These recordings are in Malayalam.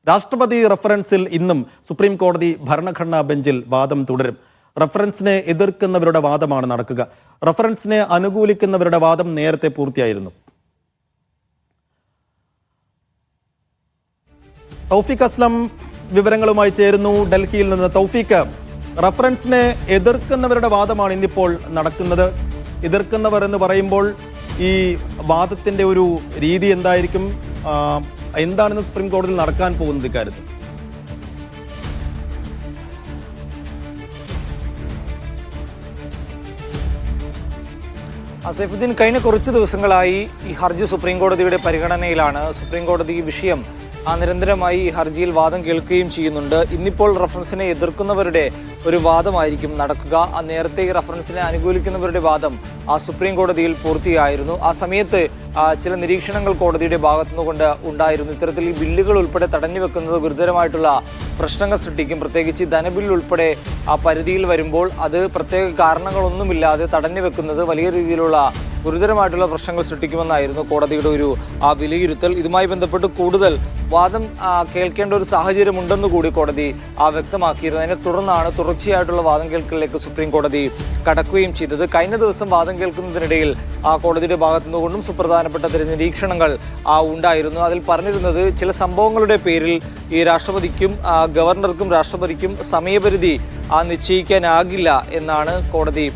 രാഷ്ട്രപതി റഫറൻസിൽ ഇന്നും സുപ്രീം കോടതി ഭരണഘടനാ ബെഞ്ചിൽ വാദം തുടരും. റഫറൻസിനെ എതിർക്കുന്നവരുടെ വാദമാണ് നടക്കുക. റഫറൻസിനെ അനുകൂലിക്കുന്നവരുടെ വാദം നേരത്തെ പൂർത്തിയായിരുന്നു. തൗഫീഖ് അസ്ലം വിവരങ്ങളുമായി ചേരുന്നു ഡൽഹിയിൽ നിന്ന്. തൗഫീഖ്, റഫറൻസിനെ എതിർക്കുന്നവരുടെ വാദമാണ് ഇന്നിപ്പോൾ നടക്കുന്നത്. എതിർക്കുന്നവർ എന്ന് പറയുമ്പോൾ ഈ വാദത്തിന്റെ ഒരു രീതി എന്തായിരിക്കും? എന്താണെന്ന് സുപ്രീം കോടതിയിൽ നടക്കാൻ പോകുന്നത് ഇക്കാര്യത്തിൽ? സൈഫുദ്ദീൻ, കഴിഞ്ഞ കുറച്ച് ദിവസങ്ങളായി ഈ ഹർജി സുപ്രീം കോടതിയുടെ പരിഗണനയിലാണ്. സുപ്രീം കോടതി ഈ വിഷയം നിരന്തരമായി ഈ ഹർജിയിൽ വാദം കേൾക്കുകയും ചെയ്യുന്നുണ്ട്. ഇന്നിപ്പോൾ റഫറൻസിനെ എതിർക്കുന്നവരുടെ ഒരു വാദമായിരിക്കും നടക്കുക. നേരത്തെ ഈ റഫറൻസിനെ അനുകൂലിക്കുന്നവരുടെ വാദം സുപ്രീം കോടതിയിൽ പൂർത്തിയായിരുന്നു. ആ സമയത്ത് ചില നിരീക്ഷണങ്ങൾ കോടതിയുടെ ഭാഗത്തുനിന്നുകൊണ്ട് ഉണ്ടായിരുന്നു. ഇത്തരത്തിൽ ഈ ബില്ലുകൾ ഉൾപ്പെടെ തടഞ്ഞു വെക്കുന്നത് ഗുരുതരമായിട്ടുള്ള പ്രശ്നങ്ങൾ സൃഷ്ടിക്കും. പ്രത്യേകിച്ച് ധനബിൽ ഉൾപ്പെടെ പരിധിയിൽ വരുമ്പോൾ അത് പ്രത്യേക കാരണങ്ങളൊന്നുമില്ലാതെ തടഞ്ഞു വെക്കുന്നത് വലിയ രീതിയിലുള്ള ഗുരുതരമായിട്ടുള്ള പ്രശ്നങ്ങൾ സൃഷ്ടിക്കുമെന്നായിരുന്നു കോടതിയുടെ ഒരു വിലയിരുത്തൽ. ഇതുമായി ബന്ധപ്പെട്ട് കൂടുതൽ വാദം കേൾക്കേണ്ട ഒരു സാഹചര്യം ഉണ്ടെന്ന് കൂടി കോടതി വ്യക്തമാക്കിയിരുന്നു. അതിനെ തുടർന്നാണ് തുടർച്ചയായിട്ടുള്ള വാദം കേൾക്കലിലേക്ക് സുപ്രീം കോടതി കടക്കുകയും ചെയ്തത്. കഴിഞ്ഞ ദിവസം വാദം കേൾക്കുന്നതിനിടയിൽ കോടതിയുടെ ഭാഗത്തുനിന്നുകൊണ്ടും സുപ്രധാനപ്പെട്ട നിരീക്ഷണങ്ങൾ ഉണ്ടായിരുന്നു. അതിൽ പറഞ്ഞിരുന്നത് ചില സംഭവങ്ങളുടെ പേരിൽ ഈ രാഷ്ട്രപതിക്കും ഗവർണർക്കും രാഷ്ട്രപതിക്കും സമയപരിധി നിശ്ചയിക്കാനാകില്ല എന്നാണ് കോടതി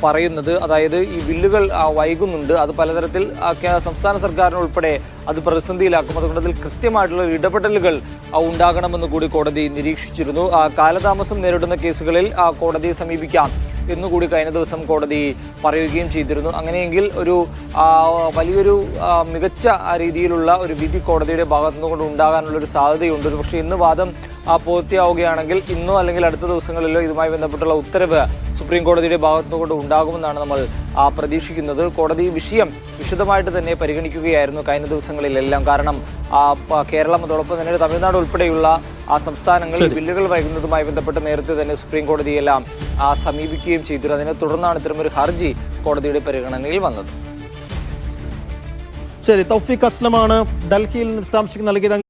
പറയുന്നത്. അതായത് ഈ ബില്ലുകൾ വൈകുന്നുണ്ട്, അത് പലതരത്തിൽ സംസ്ഥാന സർക്കാരിനുൾപ്പെടെ അത് പ്രതിസന്ധിയിലാക്കും. അതുകൊണ്ട് അതിൽ കൃത്യമായിട്ടുള്ള ഇടപെടലുകൾ ഉണ്ടാകണമെന്ന് കൂടി കോടതി നിരീക്ഷിച്ചിരുന്നു. കാലതാമസം നേരിടുന്ന കേസുകളിൽ കോടതിയെ സമീപിക്കാം എന്നുകൂടി കഴിഞ്ഞ ദിവസം കോടതി പറയുകയും ചെയ്തിരുന്നു. അങ്ങനെയെങ്കിൽ ഒരു വലിയൊരു മികച്ച രീതിയിലുള്ള ഒരു വിധി കോടതിയുടെ ഭാഗത്തുനിന്നുകൊണ്ട് ഉണ്ടാകാനുള്ള ഒരു സാധ്യതയുണ്ട്. പക്ഷേ ഇന്ന് വാദം പൂർത്തിയാവുകയാണെങ്കിൽ ഇന്നോ അല്ലെങ്കിൽ അടുത്ത ദിവസങ്ങളിലോ ഇതുമായി ബന്ധപ്പെട്ടുള്ള ഉത്തരവ് സുപ്രീം കോടതിയുടെ ഭാഗത്തുനിന്നുകൊണ്ട് ഉണ്ടാകുമെന്നാണ് നമ്മൾ പ്രതീക്ഷിക്കുന്നത്. കോടതി വിഷയം വിശദമായിട്ട് തന്നെ പരിഗണിക്കുകയായിരുന്നു കഴിഞ്ഞ ദിവസങ്ങളിലെല്ലാം. കാരണം കേരളം അതോടൊപ്പം തന്നെ തമിഴ്നാട് ഉൾപ്പെടെയുള്ള സംസ്ഥാനങ്ങളിൽ ബില്ലുകൾ വൈകുന്നതുമായി ബന്ധപ്പെട്ട് നേരത്തെ തന്നെ സുപ്രീം കോടതിയെല്ലാം സമീപിക്കുകയും ചെയ്തിരുന്നു. അതിനെ തുടർന്നാണ് ഇത്തരമൊരു ഹർജി കോടതിയുടെ പരിഗണനയിൽ വന്നത്. ശരി, തൗഫീഖ് അസ്ലമാണ് ഡൽഹിയിൽ നിന്ന് വിശദാംശങ്ങൾ നൽകിയത്.